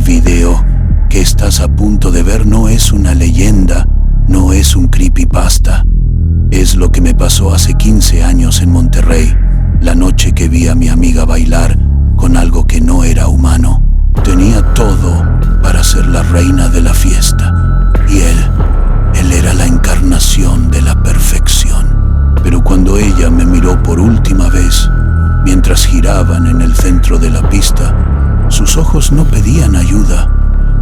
video que estás a punto de ver no es una leyenda, no es un creepypasta. Es lo que me pasó hace 15 años en Monterrey, la noche que vi a mi amiga bailar con algo que no era humano. Tenía todo para ser la reina de la fiesta. Y él era la encarnación de la perfección. Pero cuando ella me miró por última vez, mientras giraban en el centro de la pista, sus ojos no pedían ayuda,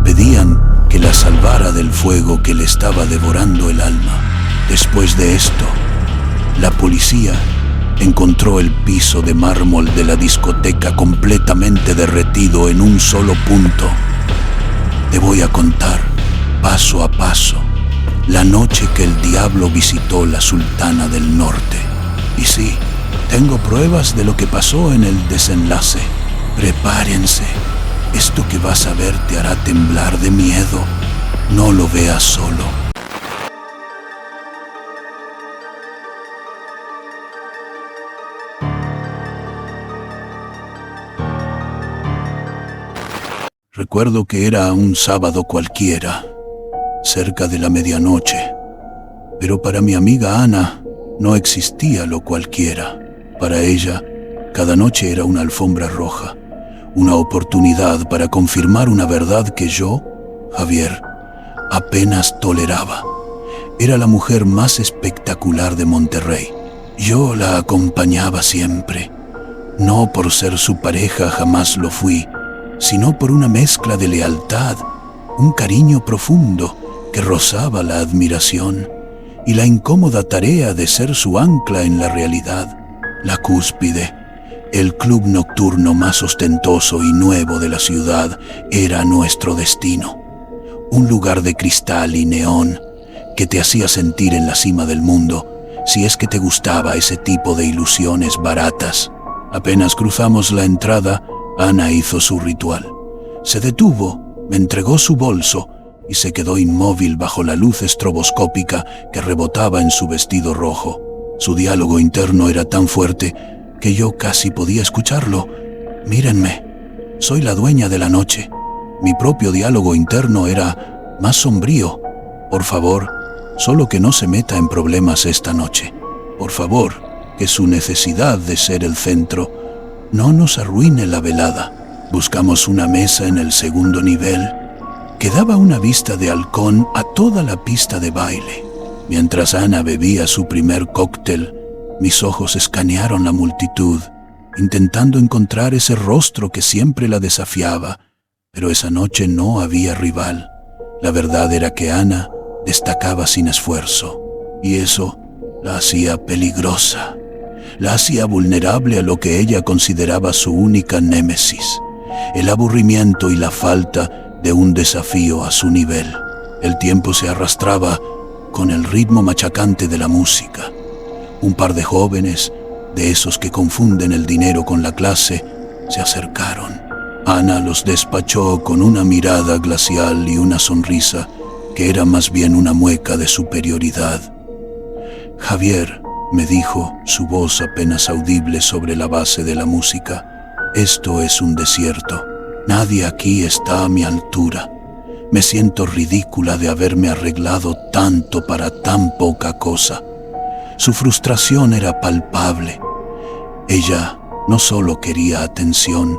pedían que la salvara del fuego que le estaba devorando el alma. Después de esto, la policía encontró el piso de mármol de la discoteca completamente derretido en un solo punto. Te voy a contar, paso a paso, la noche que el diablo visitó la Sultana del Norte. Y sí, tengo pruebas de lo que pasó en el desenlace. Prepárense, esto que vas a ver te hará temblar de miedo. No lo veas solo. Recuerdo que era un sábado cualquiera, cerca de la medianoche, pero para mi amiga Ana no existía lo cualquiera. Para ella, cada noche era una alfombra roja, una oportunidad para confirmar una verdad que yo, Javier, apenas toleraba. Era la mujer más espectacular de Monterrey. Yo la acompañaba siempre. No por ser su pareja, jamás lo fui, sino por una mezcla de lealtad, un cariño profundo que rozaba la admiración y la incómoda tarea de ser su ancla en la realidad, la cúspide. El club nocturno más ostentoso y nuevo de la ciudad era nuestro destino, un lugar de cristal y neón que te hacía sentir en la cima del mundo si es que te gustaba ese tipo de ilusiones baratas. Apenas cruzamos la entrada, Ana hizo su ritual. Se detuvo, me entregó su bolso y se quedó inmóvil bajo la luz estroboscópica que rebotaba en su vestido rojo. Su diálogo interno era tan fuerte que yo casi podía escucharlo. Mírenme, soy la dueña de la noche. Mi propio diálogo interno era más sombrío. Por favor, solo que no se meta en problemas esta noche. Por favor, que su necesidad de ser el centro no nos arruine la velada. Buscamos una mesa en el segundo nivel que daba una vista de halcón a toda la pista de baile. Mientras Ana bebía su primer cóctel, mis ojos escanearon la multitud, intentando encontrar ese rostro que siempre la desafiaba, pero esa noche no había rival. La verdad era que Ana destacaba sin esfuerzo, y eso la hacía peligrosa. La hacía vulnerable a lo que ella consideraba su única némesis, el aburrimiento y la falta de un desafío a su nivel. El tiempo se arrastraba con el ritmo machacante de la música. Un par de jóvenes, de esos que confunden el dinero con la clase, se acercaron. Ana los despachó con una mirada glacial y una sonrisa que era más bien una mueca de superioridad. Javier, me dijo, su voz apenas audible sobre la base de la música, esto es un desierto. Nadie aquí está a mi altura. Me siento ridícula de haberme arreglado tanto para tan poca cosa. Su frustración era palpable. Ella no solo quería atención,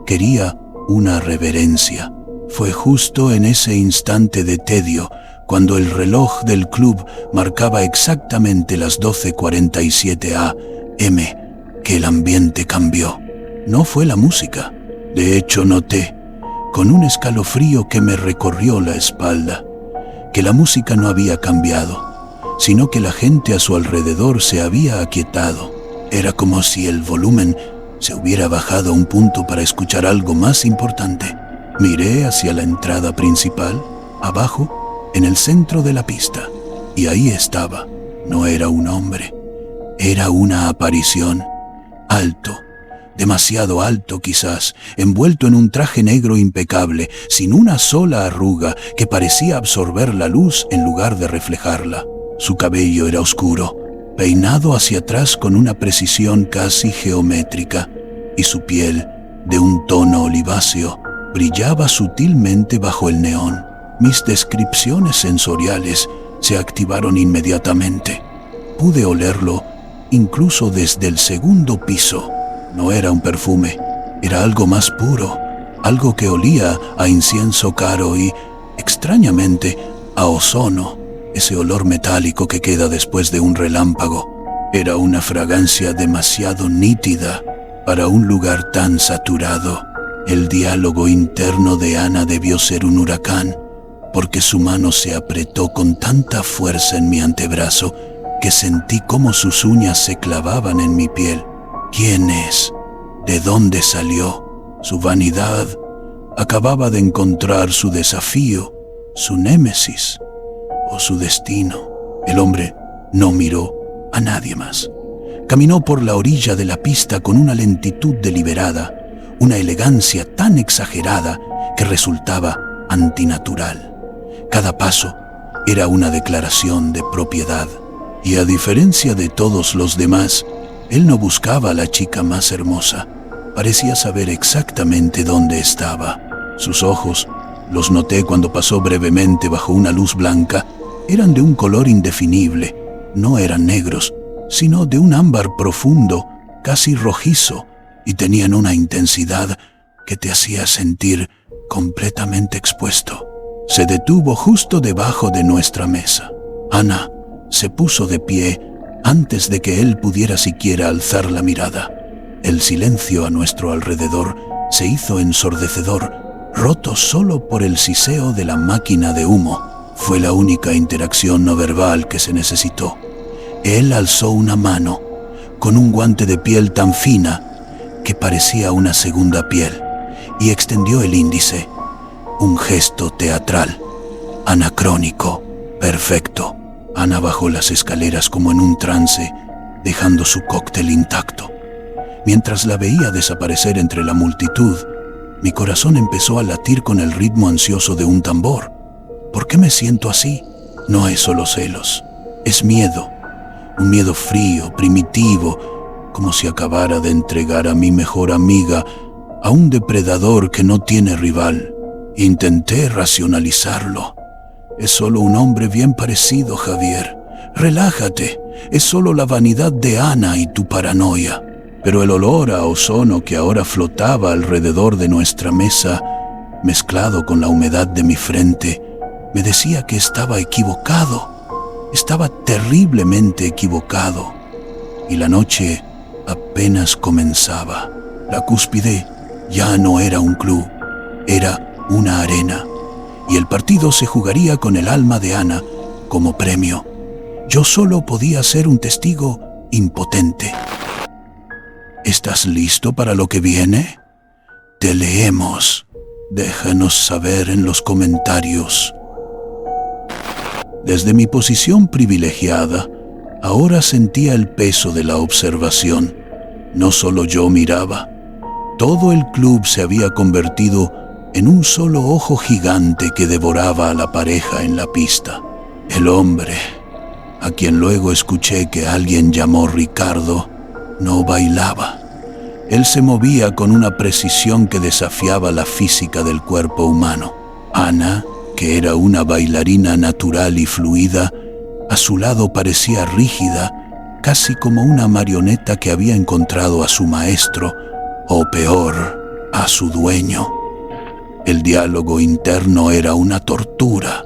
quería una reverencia. Fue justo en ese instante de tedio, cuando el reloj del club marcaba exactamente las 12:47 a.m., que el ambiente cambió. No fue la música. De hecho, noté, con un escalofrío que me recorrió la espalda, que la música no había cambiado, sino que la gente a su alrededor se había aquietado. Era como si el volumen se hubiera bajado a un punto para escuchar algo más importante. Miré hacia la entrada principal, abajo, en el centro de la pista, y ahí estaba. No era un hombre, era una aparición. Alto, demasiado alto quizás, envuelto en un traje negro impecable, sin una sola arruga, que parecía absorber la luz en lugar de reflejarla. Su cabello era oscuro, peinado hacia atrás con una precisión casi geométrica, y su piel, de un tono oliváceo, brillaba sutilmente bajo el neón. Mis descripciones sensoriales se activaron inmediatamente. Pude olerlo incluso desde el segundo piso. No era un perfume, era algo más puro, algo que olía a incienso caro y, extrañamente, a ozono, ese olor metálico que queda después de un relámpago. Era una fragancia demasiado nítida para un lugar tan saturado. El diálogo interno de Ana debió ser un huracán, porque su mano se apretó con tanta fuerza en mi antebrazo que sentí cómo sus uñas se clavaban en mi piel. ¿Quién es? ¿De dónde salió? Su vanidad acababa de encontrar su desafío, su némesis o su destino. El hombre no miró a nadie más. Caminó por la orilla de la pista con una lentitud deliberada, una elegancia tan exagerada que resultaba antinatural. Cada paso era una declaración de propiedad, y a diferencia de todos los demás, él no buscaba a la chica más hermosa. Parecía saber exactamente dónde estaba. Sus ojos, los noté cuando pasó brevemente bajo una luz blanca, eran de un color indefinible. No eran negros, sino de un ámbar profundo, casi rojizo, y tenían una intensidad que te hacía sentir completamente expuesto. Se detuvo justo debajo de nuestra mesa. Ana se puso de pie antes de que él pudiera siquiera alzar la mirada. El silencio a nuestro alrededor se hizo ensordecedor, roto solo por el siseo de la máquina de humo. Fue la única interacción no verbal que se necesitó. Él alzó una mano, con un guante de piel tan fina que parecía una segunda piel, y extendió el índice. Un gesto teatral, anacrónico, perfecto. Ana bajó las escaleras como en un trance, dejando su cóctel intacto. Mientras la veía desaparecer entre la multitud, mi corazón empezó a latir con el ritmo ansioso de un tambor. ¿Por qué me siento así? No es solo celos, es miedo. Un miedo frío, primitivo, como si acabara de entregar a mi mejor amiga a un depredador que no tiene rival. Intenté racionalizarlo. Es solo un hombre bien parecido, Javier. Relájate, es solo la vanidad de Ana y tu paranoia. Pero el olor a ozono que ahora flotaba alrededor de nuestra mesa, mezclado con la humedad de mi frente, me decía que estaba equivocado. Estaba terriblemente equivocado. Y la noche apenas comenzaba. La cúspide ya no era un club, era una arena. Y el partido se jugaría con el alma de Ana como premio. Yo solo podía ser un testigo impotente. ¿Estás listo para lo que viene? Te leemos. Déjanos saber en los comentarios. Desde mi posición privilegiada, ahora sentía el peso de la observación. No solo yo miraba. Todo el club se había convertido en un solo ojo gigante que devoraba a la pareja en la pista. El hombre, a quien luego escuché que alguien llamó Ricardo, no bailaba. Él se movía con una precisión que desafiaba la física del cuerpo humano. Ana, que era una bailarina natural y fluida, a su lado parecía rígida, casi como una marioneta que había encontrado a su maestro, o peor, a su dueño. El diálogo interno era una tortura.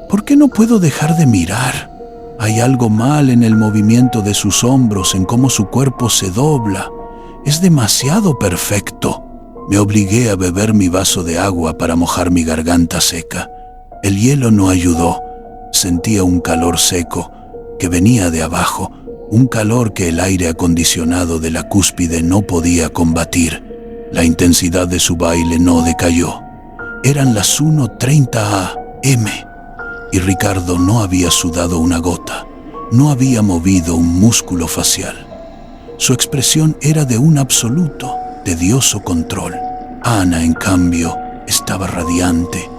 ¿Por qué no puedo dejar de mirar? Hay algo mal en el movimiento de sus hombros, en cómo su cuerpo se dobla. Es demasiado perfecto. Me obligué a beber mi vaso de agua para mojar mi garganta seca. El hielo no ayudó. Sentía un calor seco que venía de abajo, un calor que el aire acondicionado de la cúspide no podía combatir. La intensidad de su baile no decayó. Eran las 1:30 a.m. y Ricardo no había sudado una gota, no había movido un músculo facial. Su expresión era de un absoluto, tedioso control. Ana, en cambio, estaba radiante,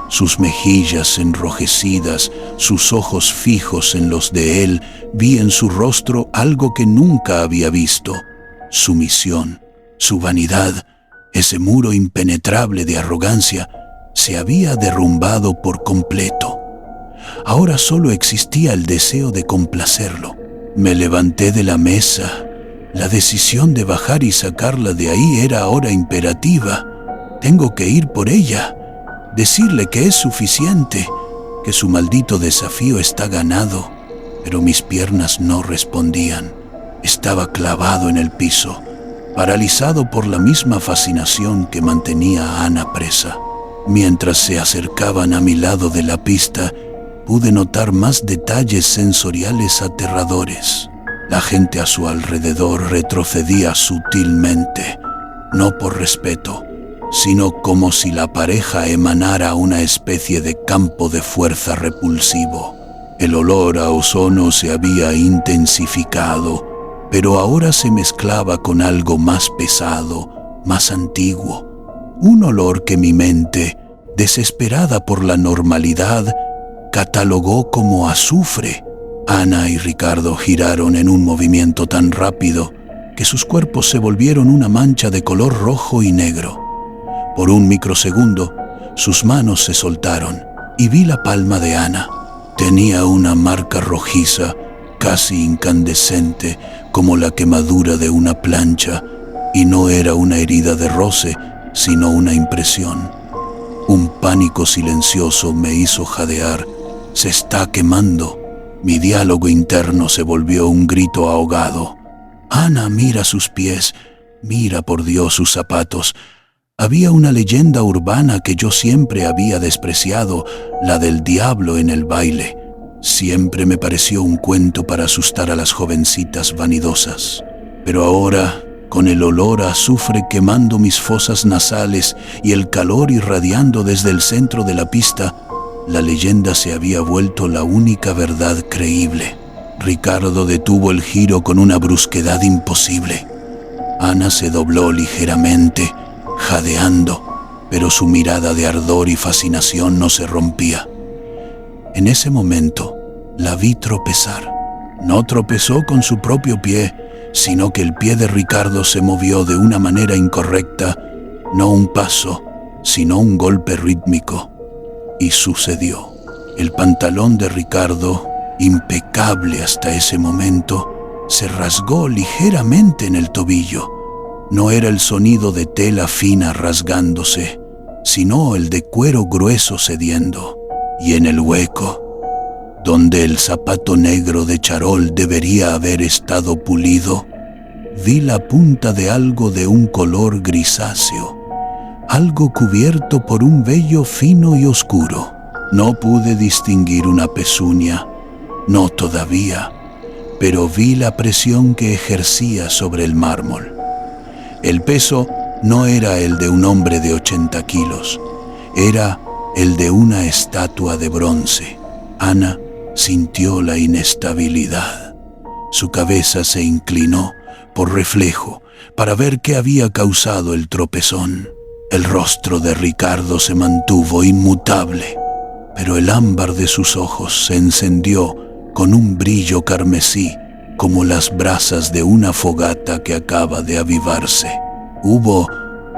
sus mejillas enrojecidas, sus ojos fijos en los de él. Vi en su rostro algo que nunca había visto: sumisión, su vanidad, Ese muro impenetrable de arrogancia se había derrumbado por completo. Ahora solo existía el deseo de complacerlo. Me levanté de la mesa. La decisión de bajar y sacarla de ahí era ahora imperativa. Tengo que ir por ella, decirle que es suficiente, que su maldito desafío está ganado. Pero mis piernas no respondían. Estaba clavado en el piso, paralizado por la misma fascinación que mantenía a Ana presa. Mientras se acercaban a mi lado de la pista, pude notar más detalles sensoriales aterradores. La gente a su alrededor retrocedía sutilmente, no por respeto, sino como si la pareja emanara una especie de campo de fuerza repulsivo. El olor a ozono se había intensificado, pero ahora se mezclaba con algo más pesado, más antiguo. Un olor que mi mente, desesperada por la normalidad, catalogó como azufre. Ana y Ricardo giraron en un movimiento tan rápido que sus cuerpos se volvieron una mancha de color rojo y negro. Por un microsegundo, sus manos se soltaron y vi la palma de Ana. Tenía una marca rojiza, casi incandescente, como la quemadura de una plancha, y no era una herida de roce, sino una impresión. Un pánico silencioso me hizo jadear. Se está quemando. Mi diálogo interno se volvió un grito ahogado. Ana, mira sus pies, mira por Dios sus zapatos. Había una leyenda urbana que yo siempre había despreciado, la del diablo en el baile. Siempre me pareció un cuento para asustar a las jovencitas vanidosas. Pero ahora, con el olor a azufre quemando mis fosas nasales y el calor irradiando desde el centro de la pista, la leyenda se había vuelto la única verdad creíble. Ricardo detuvo el giro con una brusquedad imposible. Ana se dobló ligeramente, jadeando, pero su mirada de ardor y fascinación no se rompía. En ese momento, la vi tropezar. No tropezó con su propio pie, sino que el pie de Ricardo se movió de una manera incorrecta, no un paso, sino un golpe rítmico. Y sucedió. El pantalón de Ricardo, impecable hasta ese momento, se rasgó ligeramente en el tobillo. No era el sonido de tela fina rasgándose, sino el de cuero grueso cediendo. Y en el hueco, donde el zapato negro de charol debería haber estado pulido, vi la punta de algo de un color grisáceo, algo cubierto por un vello fino y oscuro. No pude distinguir una pezuña, no todavía, pero vi la presión que ejercía sobre el mármol. El peso no era el de un hombre de 80 kilos, era el de una estatua de bronce. Ana sintió la inestabilidad. Su cabeza se inclinó por reflejo para ver qué había causado el tropezón. El rostro de Ricardo se mantuvo inmutable, pero el ámbar de sus ojos se encendió con un brillo carmesí, como las brasas de una fogata que acaba de avivarse. Hubo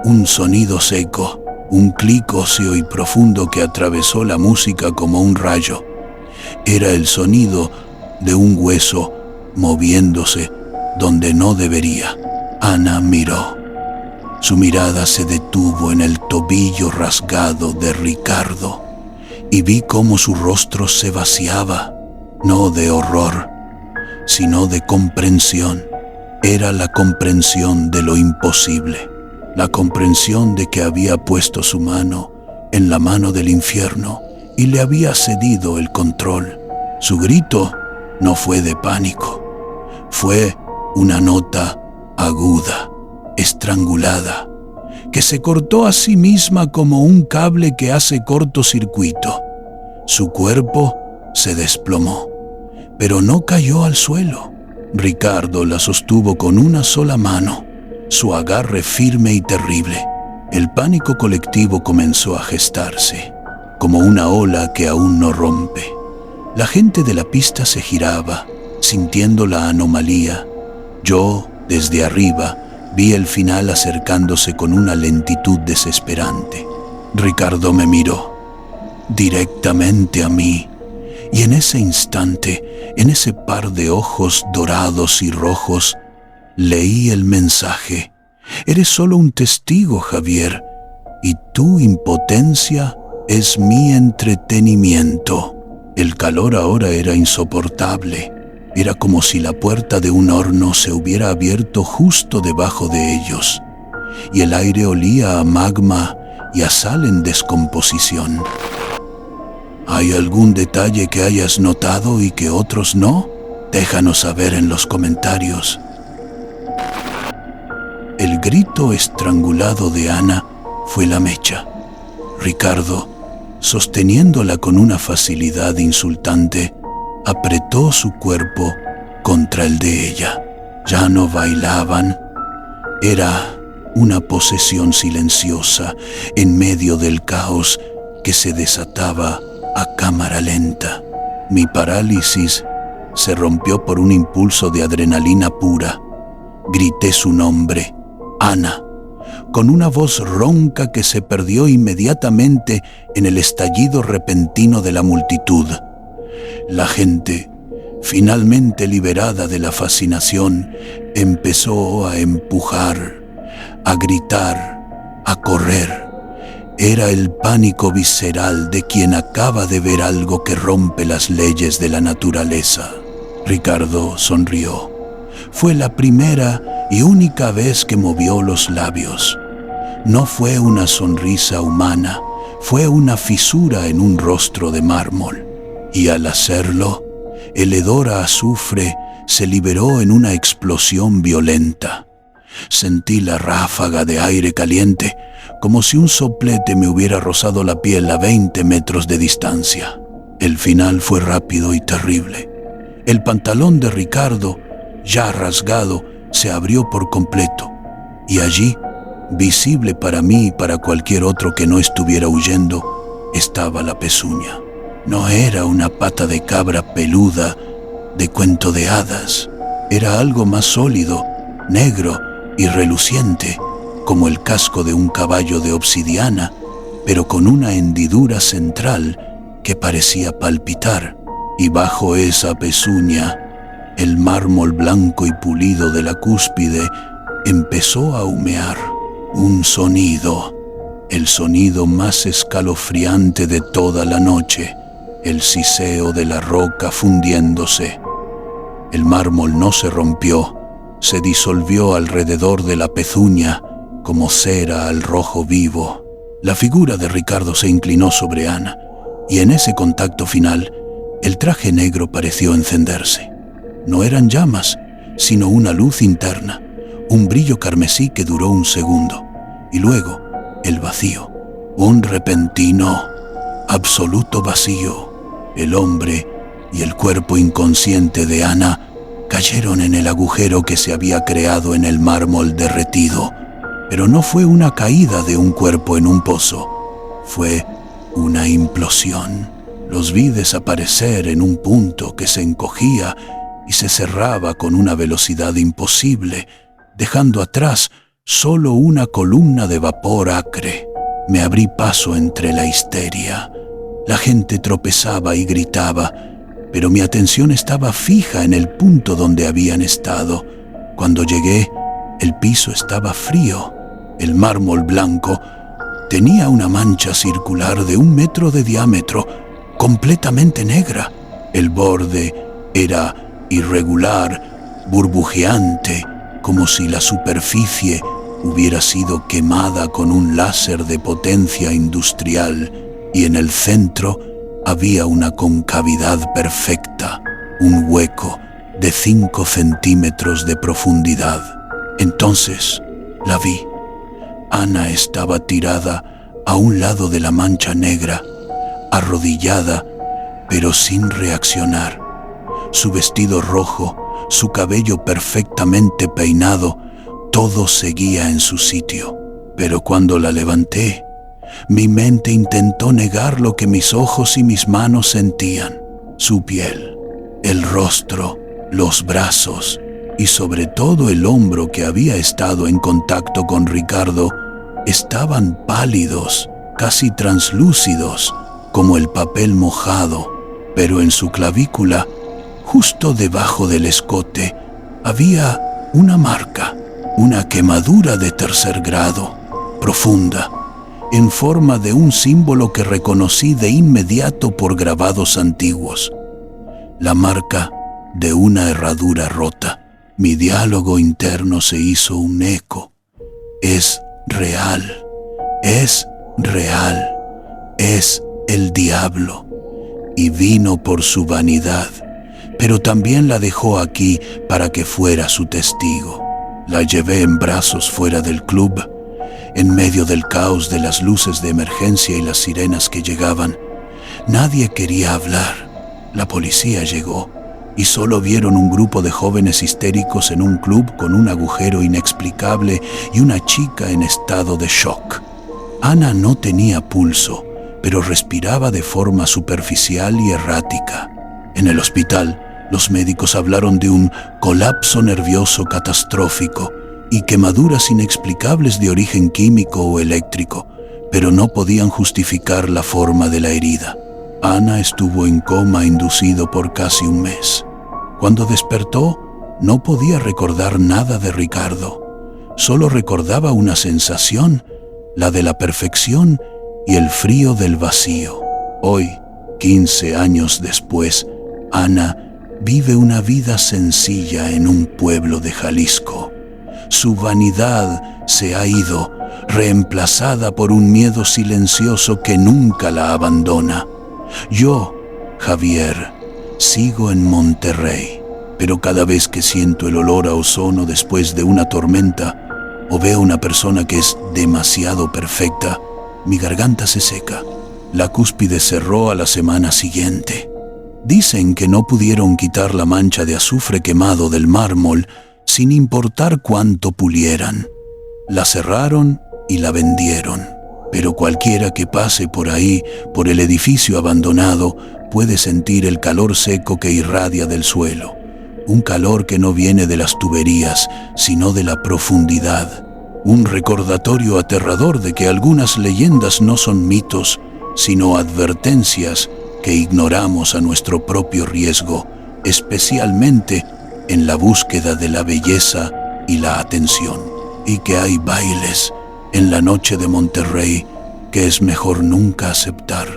un sonido seco, un clic óseo y profundo que atravesó la música como un rayo. Era el sonido de un hueso moviéndose donde no debería. Ana miró. Su mirada se detuvo en el tobillo rasgado de Ricardo y vi cómo su rostro se vaciaba, no de horror, sino de comprensión. Era la comprensión de lo imposible, la comprensión de que había puesto su mano en la mano del infierno y le había cedido el control. Su grito no fue de pánico, fue una nota aguda, estrangulada, que se cortó a sí misma como un cable que hace cortocircuito. Su cuerpo se desplomó, pero no cayó al suelo. Ricardo la sostuvo con una sola mano, su agarre firme y terrible. El pánico colectivo comenzó a gestarse, como una ola que aún no rompe. La gente de la pista se giraba, sintiendo la anomalía. Yo, desde arriba, Vi el final acercándose con una lentitud desesperante. Ricardo me miró directamente a mí, y en ese instante, en ese par de ojos dorados y rojos, leí el mensaje. Eres solo un testigo, Javier, y tu impotencia es mi entretenimiento. El calor ahora era insoportable. Era como si la puerta de un horno se hubiera abierto justo debajo de ellos, y el aire olía a magma y a sal en descomposición. ¿Hay algún detalle que hayas notado y que otros no? Déjanos saber en los comentarios. El grito estrangulado de Ana fue la mecha. Ricardo, sosteniéndola con una facilidad insultante, apretó su cuerpo contra el de ella. Ya no bailaban. Era una posesión silenciosa en medio del caos que se desataba a cámara lenta. Mi parálisis se rompió por un impulso de adrenalina pura. Grité su nombre, Ana, con una voz ronca que se perdió inmediatamente en el estallido repentino de la multitud. La gente, finalmente liberada de la fascinación, empezó a empujar, a gritar, a correr. Era el pánico visceral de quien acaba de ver algo que rompe las leyes de la naturaleza. Ricardo sonrió. Fue la primera y única vez que movió los labios. No fue una sonrisa humana, fue una fisura en un rostro de mármol. Y al hacerlo, el hedor a azufre se liberó en una explosión violenta. Sentí la ráfaga de aire caliente, como si un soplete me hubiera rozado la piel a 20 metros de distancia. El final fue rápido y terrible. El pantalón de Ricardo, ya rasgado, se abrió por completo, y allí, visible para mí y para cualquier otro que no estuviera huyendo, estaba la pezuña. No era una pata de cabra peluda de cuento de hadas. Era algo más sólido, negro y reluciente, como el casco de un caballo de obsidiana, pero con una hendidura central que parecía palpitar. Y bajo esa pezuña, el mármol blanco y pulido de la cúspide empezó a humear. Un sonido, el sonido más escalofriante de toda la noche. El siseo de la roca fundiéndose. El mármol no se rompió, se disolvió alrededor de la pezuña como cera al rojo vivo. La figura de Ricardo se inclinó sobre Ana, y en ese contacto final, el traje negro pareció encenderse. No eran llamas, sino una luz interna, un brillo carmesí que duró un segundo, y luego el vacío, un repentino, absoluto vacío. El hombre y el cuerpo inconsciente de Ana cayeron en el agujero que se había creado en el mármol derretido. Pero no fue una caída de un cuerpo en un pozo, fue una implosión. Los vi desaparecer en un punto que se encogía y se cerraba con una velocidad imposible, dejando atrás solo una columna de vapor acre. Me abrí paso entre la histeria. La gente tropezaba y gritaba, pero mi atención estaba fija en el punto donde habían estado. Cuando llegué, el piso estaba frío. El mármol blanco tenía una mancha circular de 1 metro de diámetro, completamente negra. El borde era irregular, burbujeante, como si la superficie hubiera sido quemada con un láser de potencia industrial, y en el centro había una concavidad perfecta, un hueco de 5 centímetros de profundidad. Entonces la vi. Ana estaba tirada a un lado de la mancha negra, arrodillada, pero sin reaccionar. Su vestido rojo, su cabello perfectamente peinado, todo seguía en su sitio. Pero cuando la levanté, mi mente intentó negar lo que mis ojos y mis manos sentían. Su piel, el rostro, los brazos, y sobre todo el hombro que había estado en contacto con Ricardo, estaban pálidos, casi translúcidos, como el papel mojado, pero en su clavícula, justo debajo del escote, había una marca, una quemadura de tercer grado, profunda, en forma de un símbolo que reconocí de inmediato por grabados antiguos. La marca de una herradura rota. Mi diálogo interno se hizo un eco. Es real, es real, es el diablo. Y vino por su vanidad, pero también la dejó aquí para que fuera su testigo. La llevé en brazos fuera del club, en medio del caos de las luces de emergencia y las sirenas que llegaban. Nadie quería hablar. La policía llegó y solo vieron un grupo de jóvenes histéricos en un club con un agujero inexplicable y una chica en estado de shock. Ana no tenía pulso, pero respiraba de forma superficial y errática. En el hospital, los médicos hablaron de un colapso nervioso catastrófico y quemaduras inexplicables de origen químico o eléctrico, pero no podían justificar la forma de la herida. Ana estuvo en coma inducido por casi un mes. Cuando despertó, no podía recordar nada de Ricardo. Solo recordaba una sensación, la de la perfección y el frío del vacío. Hoy, 15 años después, Ana vive una vida sencilla en un pueblo de Jalisco. Su vanidad se ha ido, reemplazada por un miedo silencioso que nunca la abandona. Yo, Javier, sigo en Monterrey, pero cada vez que siento el olor a ozono después de una tormenta o veo una persona que es demasiado perfecta, mi garganta se seca. La cúspide cerró a la semana siguiente. Dicen que no pudieron quitar la mancha de azufre quemado del mármol sin importar cuánto pulieran. La cerraron y la vendieron. Pero cualquiera que pase por ahí, por el edificio abandonado, puede sentir el calor seco que irradia del suelo. Un calor que no viene de las tuberías, sino de la profundidad. Un recordatorio aterrador de que algunas leyendas no son mitos, sino advertencias que ignoramos a nuestro propio riesgo, especialmente en la búsqueda de la belleza y la atención. Y que hay bailes en la noche de Monterrey que es mejor nunca aceptar.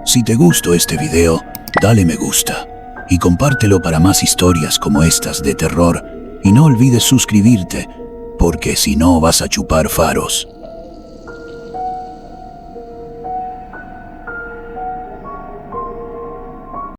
Si te gustó este video, dale me gusta y compártelo para más historias como estas de terror, y no olvides suscribirte, porque si no vas a chupar faros.